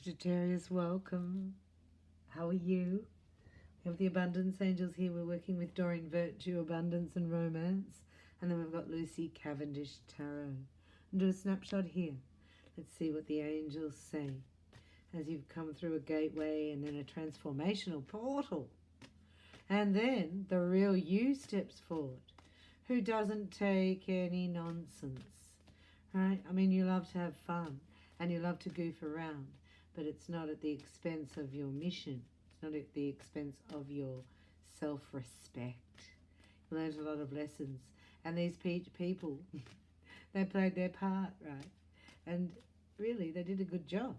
Sagittarius, welcome. How are you? We have the Abundance Angels here. We're working with Doreen Virtue, Abundance and Romance. And then we've got Lucy Cavendish, Tarot. And do a snapshot here. Let's see what the angels say as you've come through a gateway and then a transformational portal. And then the real you steps forward, who doesn't take any nonsense, right? I mean, you love to have fun and you love to goof around, but it's not at the expense of your mission. It's not at the expense of your self-respect. You learned a lot of lessons. And these people, they played their part, right? And really, they did a good job.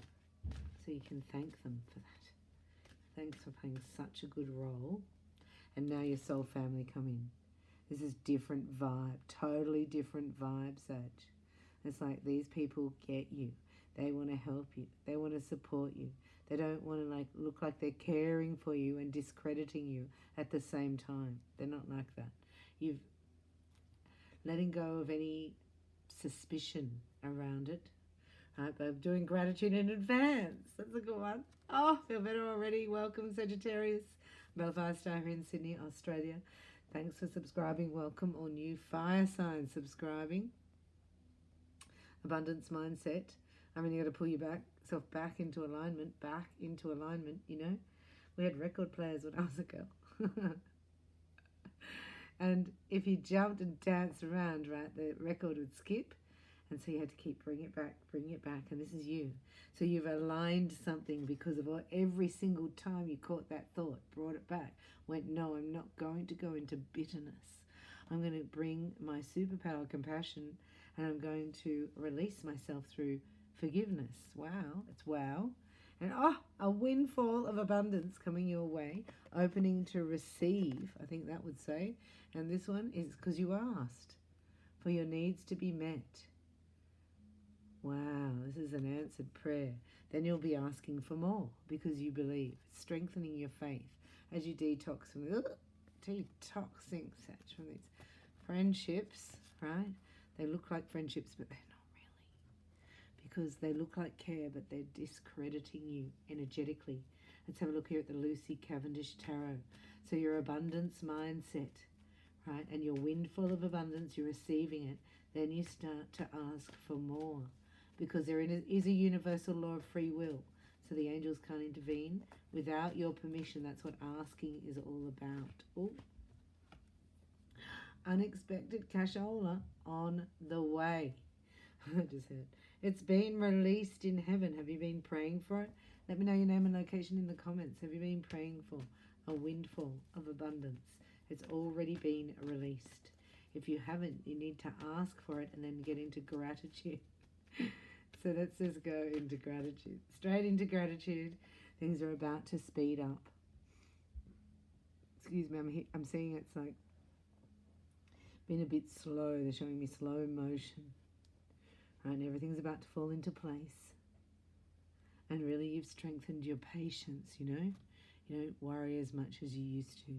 So you can thank them for that. Thanks for playing such a good role. And now your soul family come in. This is different vibe, totally different vibe, Sag. It's like these people get you. They want to help you. They want to support you. They don't want to look like they're caring for you and discrediting you at the same time. They're not like that. You've letting go of any suspicion around it. Right, but I'm doing gratitude in advance. That's a good one. Oh, feel better already. Welcome, Sagittarius. Belfast here in Sydney, Australia. Thanks for subscribing. Welcome all new fire signs subscribing. Abundance mindset. I mean, you got to pull yourself back into alignment, you know. We had record players when I was a girl. And if you jumped and danced around, right, the record would skip. And so you had to keep bring it back. And this is you. So you've aligned something because of every single time you caught that thought, brought it back, went, no, I'm not going to go into bitterness. I'm going to bring my superpower, compassion, and I'm going to release myself through forgiveness. Wow. It's wow. And a windfall of abundance coming your way, opening to receive, I think that would say. And this one is because you asked for your needs to be met. Wow, this is an answered prayer. Then you'll be asking for more because you believe, strengthening your faith as you detoxing such from these friendships, right? They look like friendships, but they're not really, because they look like care, but they're discrediting you energetically. Let's have a look here at the Lucy Cavendish Tarot. So your abundance mindset, right? And your windfall of abundance, you're receiving it. Then you start to ask for more, because there is a universal law of free will. So the angels can't intervene without your permission. That's what asking is all about. Ooh. Unexpected cashola on the way. I just heard. It's been released in heaven. Have you been praying for it? Let me know your name and location in the comments. Have you been praying for a windfall of abundance? It's already been released. If you haven't, you need to ask for it and then get into gratitude. So let's just go into gratitude. Straight into gratitude. Things are about to speed up. Excuse me, I'm seeing it's like been a bit slow. They're showing me slow motion. Right, and everything's about to fall into place. And really you've strengthened your patience, you know. You don't worry as much as you used to.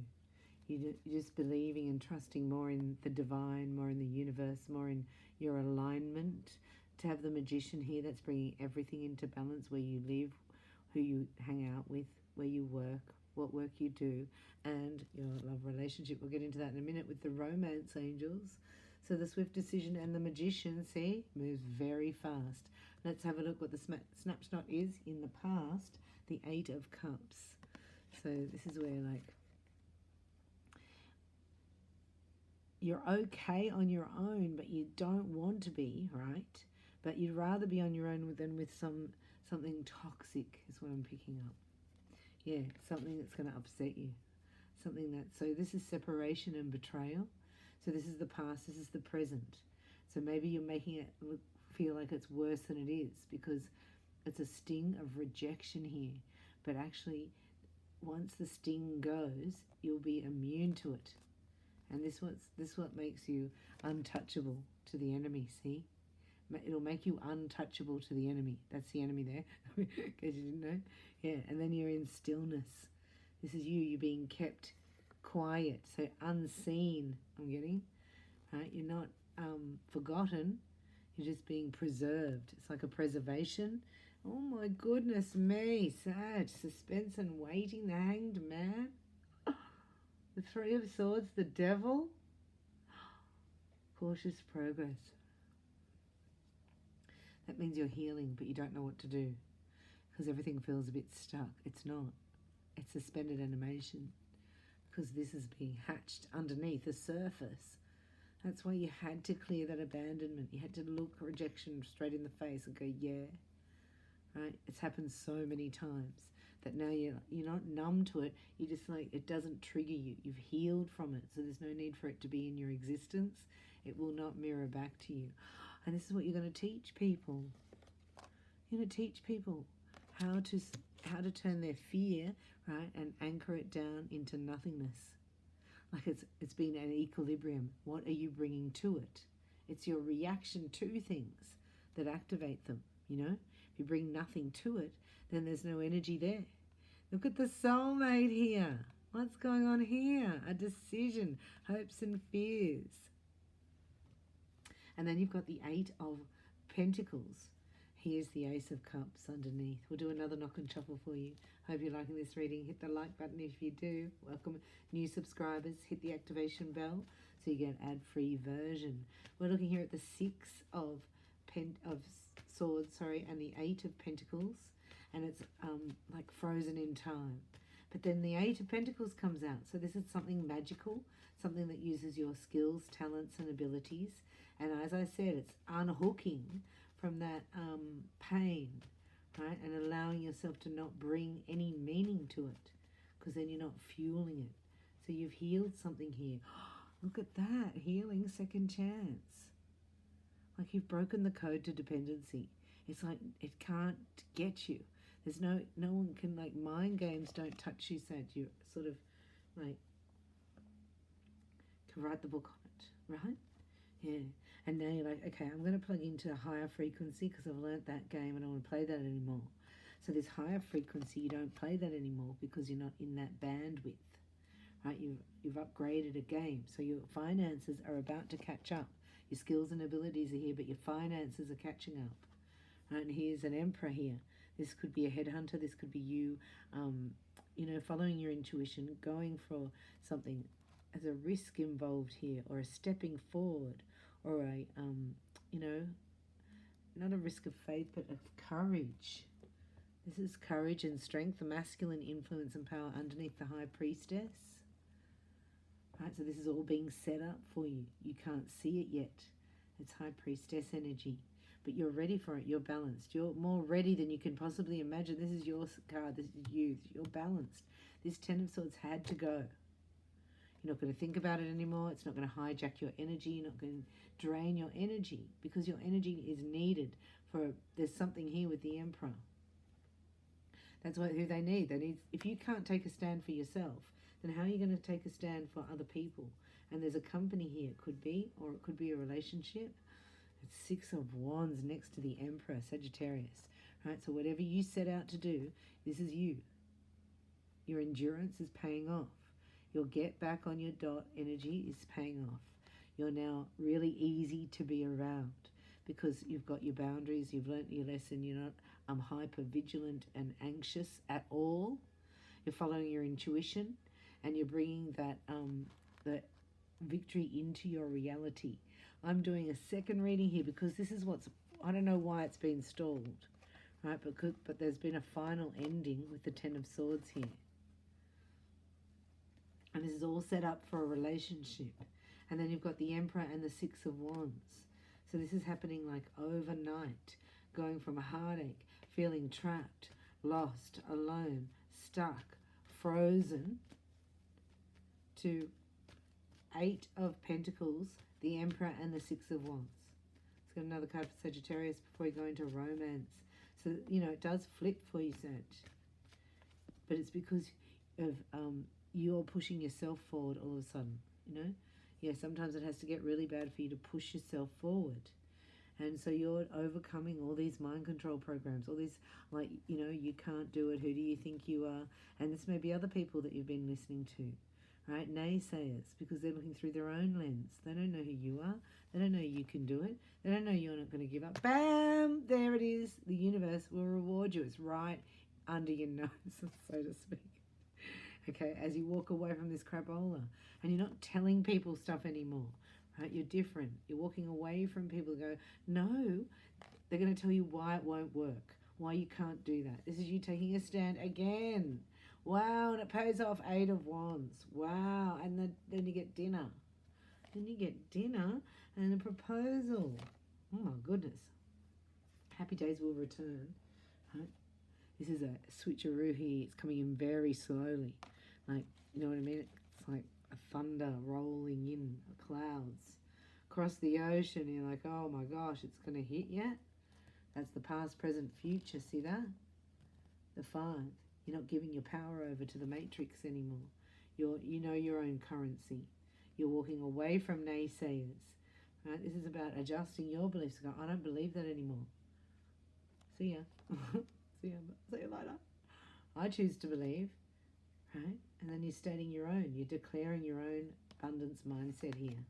You're just believing and trusting more in the divine, more in the universe, more in your alignment. To have the magician here, that's bringing everything into balance, where you live, who you hang out with, where you work, what work you do, and your love relationship. We'll get into that in a minute with the romance angels. So the swift decision and the magician, see, moves very fast. Let's have a look what the snapshot is in the past, the 8 of Cups. So this is where you're okay on your own, but you don't want to be, right? But you'd rather be on your own than with something toxic is what I'm picking up. Yeah, something that's going to upset you. So this is separation and betrayal. So this is the past, this is the present. So maybe you're making it feel like it's worse than it is because it's a sting of rejection here. But actually, once the sting goes, you'll be immune to it. And this what makes you untouchable to the enemy, see? It'll make you untouchable to the enemy. That's the enemy there, in case you didn't know. Yeah, and then you're in stillness. This is you're being kept quiet, so unseen, I'm getting. Right? You're not forgotten, you're just being preserved. It's like a preservation, Oh my goodness me, Sag, suspense and waiting, the Hanged Man, the Three of Swords, the Devil, cautious progress. That means you're healing, but you don't know what to do because everything feels a bit stuck. It's not. It's suspended animation because this is being hatched underneath the surface. That's why you had to clear that abandonment. You had to look rejection straight in the face and go, yeah. Right? It's happened so many times that now you're not numb to it. You just like, it doesn't trigger you. You've healed from it, so there's no need for it to be in your existence. It will not mirror back to you. And this is what you're going to teach people. You're going to teach people how to turn their fear, right, and anchor it down into nothingness. Like it's been an equilibrium. What are you bringing to it? It's your reaction to things that activate them, you know? If you bring nothing to it, then there's no energy there. Look at the soulmate here. What's going on here? A decision, hopes and fears. And then you've got the Eight of Pentacles. Here's the Ace of Cups underneath. We'll do another knock and shuffle for you. Hope you're liking this reading. Hit the like button if you do. Welcome new subscribers. Hit the activation bell so you get an ad-free version. We're looking here at the Six of Swords, and the Eight of Pentacles, and it's like frozen in time. But then the Eight of Pentacles comes out. So this is something magical, something that uses your skills, talents, and abilities. And as I said, it's unhooking from that pain, right? And allowing yourself to not bring any meaning to it, because then you're not fueling it. So you've healed something here. Look at that, healing, second chance. Like you've broken the code to dependency. It's like it can't get you. There's no one can, like, mind games don't touch you, said you sort of like can write the book on it, right? Yeah. And now you're like, okay, I'm going to plug into a higher frequency because I've learnt that game and I don't want to play that anymore. So this higher frequency, you don't play that anymore because you're not in that bandwidth, right? You've upgraded a game. So your finances are about to catch up. Your skills and abilities are here, but your finances are catching up. Right? And here's an Emperor here. This could be a headhunter. This could be you, following your intuition, going for something. As a risk involved here, or a stepping forward, or a, not a risk of faith, but of courage. This is courage and strength, the masculine influence and power underneath the High Priestess. Right, so this is all being set up for you. You can't see it yet. It's High Priestess energy. But you're ready for it. You're balanced. You're more ready than you can possibly imagine. This is your card. This is you. You're balanced. This Ten of Swords had to go. You're not going to think about it anymore. It's not going to hijack your energy. You're not going to drain your energy, because your energy is needed for, there's something here with the Emperor. That's who they need. If you can't take a stand for yourself, then how are you going to take a stand for other people? And there's a company here. It could be, or it could be a relationship. It's Six of Wands next to the Emperor, Sagittarius. Right? So whatever you set out to do, this is you. Your endurance is paying off. Your get back on your dot energy is paying off. You're now really easy to be around because you've got your boundaries, you've learnt your lesson, you're not hyper vigilant and anxious at all. You're following your intuition and you're bringing that victory into your reality. I'm doing a second reading here because this is I don't know why it's been stalled, right? But there's been a final ending with the Ten of Swords here. And this is all set up for a relationship. And then you've got the Emperor and the Six of Wands. So this is happening like overnight, going from a heartache, feeling trapped, lost, alone, stuck, frozen, to Eight of Pentacles, the Emperor and the Six of Wands. Let's get another card for Sagittarius before we go into romance. So, it does flip for you, Sag. But it's because of you're pushing yourself forward all of a sudden, Yeah, sometimes it has to get really bad for you to push yourself forward. And so you're overcoming all these mind control programs, all these, you can't do it, who do you think you are? And this may be other people that you've been listening to, right? Naysayers, because they're looking through their own lens. They don't know who you are. They don't know you can do it. They don't know you're not going to give up. Bam! There it is. The universe will reward you. It's right under your nose, so to speak. Okay, as you walk away from this crapola, and you're not telling people stuff anymore, right? You're different. You're walking away from people who go, no, they're going to tell you why it won't work, why you can't do that. This is you taking a stand again. Wow, and it pays off. 8 of Wands. Wow, and then you get dinner. Then you get dinner and a proposal. Oh my goodness. Happy days will return. Right? This is a switcheroo here. It's coming in very slowly. Like, you know what I mean? It's like a thunder rolling in clouds across the ocean. You're like, oh my gosh, it's going to hit yet? That's the past, present, future. See that? The 5. You're not giving your power over to the matrix anymore. You know your own currency. You're walking away from naysayers. Right? This is about adjusting your beliefs. Go, I don't believe that anymore. See ya. See you later. I choose to believe, right? And then you're stating your own. You're declaring your own abundance mindset here.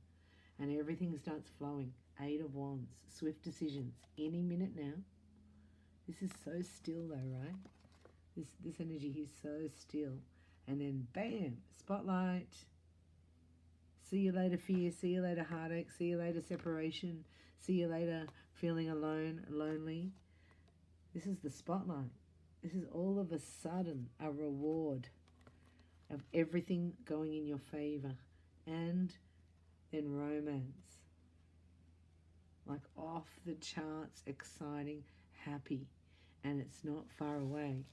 And everything starts flowing. 8 of Wands. Swift decisions. Any minute now. This is so still though, right? This energy is so still. And then bam, spotlight. See you later fear. See you later heartache. See you later separation. See you later feeling alone, lonely. This is the spotlight. This is all of a sudden a reward of everything going in your favor. And then romance. Like off the charts, exciting, happy. And it's not far away.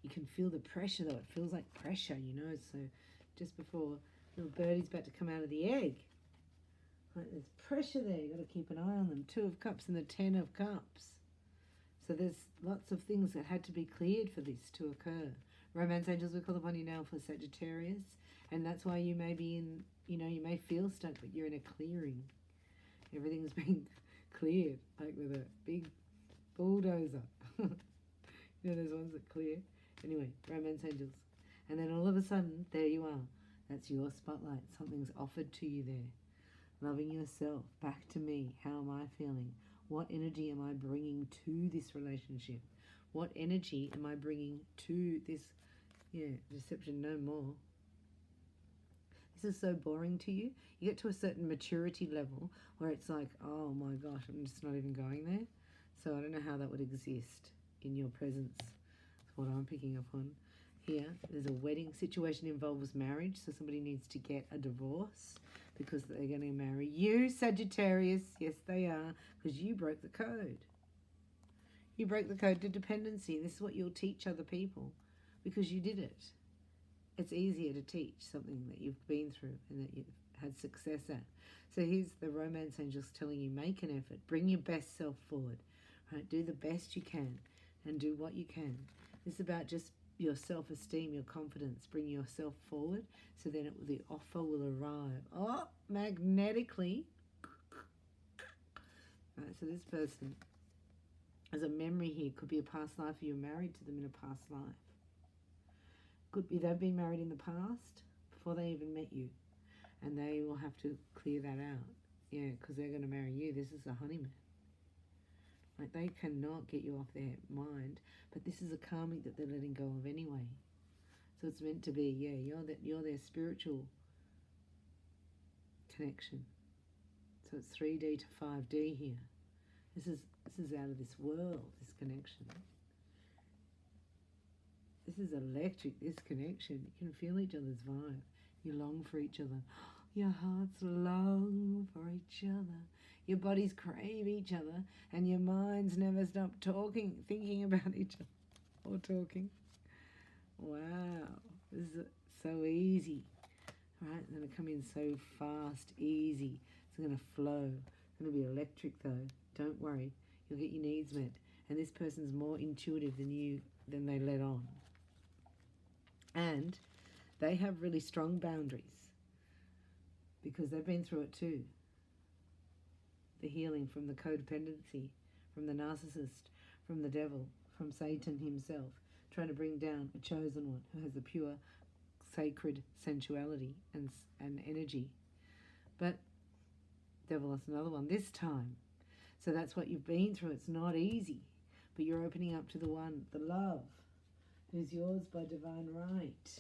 You can feel the pressure though. It feels like pressure, you know. So just before little birdie's about to come out of the egg. Like there's pressure there. You've got to keep an eye on them. 2 of Cups and the 10 of Cups. So there's lots of things that had to be cleared for this to occur. Romance angels, we call upon you now for Sagittarius. And that's why you may be in, you know, you may feel stuck, but you're in a clearing. Everything's being cleared, like with a big bulldozer. You know those ones that clear? Anyway, romance angels. And then all of a sudden, there you are. That's your spotlight. Something's offered to you there. Loving yourself. Back to me. How am I feeling? What energy am I bringing to this relationship? What energy am I bringing to this, deception no more? This is so boring to you. You get to a certain maturity level where it's like, oh my gosh, I'm just not even going there. So I don't know how that would exist in your presence. That's what I'm picking up on. Here, there's a wedding situation involves marriage, so somebody needs to get a divorce because they're going to marry you, Sagittarius. Yes, they are, because you broke the code. You broke the code to dependency. This is what you'll teach other people because you did it. It's easier to teach something that you've been through and that you've had success at. So here's the romance angels telling you, make an effort, bring your best self forward, right? Do the best you can and do what you can. It's about just your self-esteem, your confidence, bring yourself forward so then the offer will arrive. Oh, magnetically. Right, so this person has a memory here. Could be a past life, or you're married to them in a past life. Could be they've been married in the past before they even met you. And they will have to clear that out. Yeah, because they're going to marry you. This is a honeymoon. Like they cannot get you off their mind. But this is a karmic that they're letting go of anyway. So it's meant to be, you're their spiritual connection. So it's 3D to 5D here. This is out of this world, this connection. This is electric, this connection. You can feel each other's vibe. You long for each other. Your hearts long for each other. Your bodies crave each other. And your minds never stop thinking about each other. Or talking. Wow. This is so easy. Right? It's going to come in so fast, easy. It's going to flow. It's going to be electric though. Don't worry. You'll get your needs met. And this person's more intuitive than they let on. And they have really strong boundaries because they've been through it too. The healing from the codependency, from the narcissist, from the devil, from Satan himself, trying to bring down a chosen one who has a pure sacred sensuality and energy. But devil us another one this time. So that's what you've been through. It's not easy, but you're opening up to the one, the love, who's yours by divine right.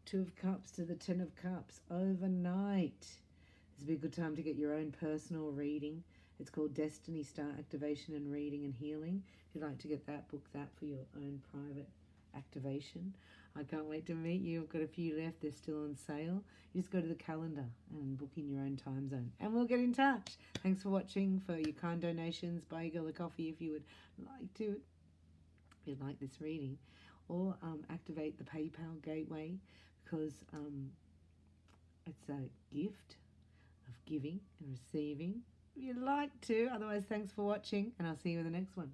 2 of Cups to the 10 of Cups overnight. This would be a good time to get your own personal reading. It's called Destiny Star Activation and Reading and Healing. If you'd like to get that, book that for your own private activation. I can't wait to meet you. I've got a few left. They're still on sale. You just go to the calendar and book in your own time zone. And we'll get in touch. Thanks for watching. For your kind donations, buy your girl a coffee if you would like to. If you'd like this reading. Or activate the PayPal gateway, because it's a gift of giving and receiving. If you'd like to. Otherwise, thanks for watching, and I'll see you in the next one.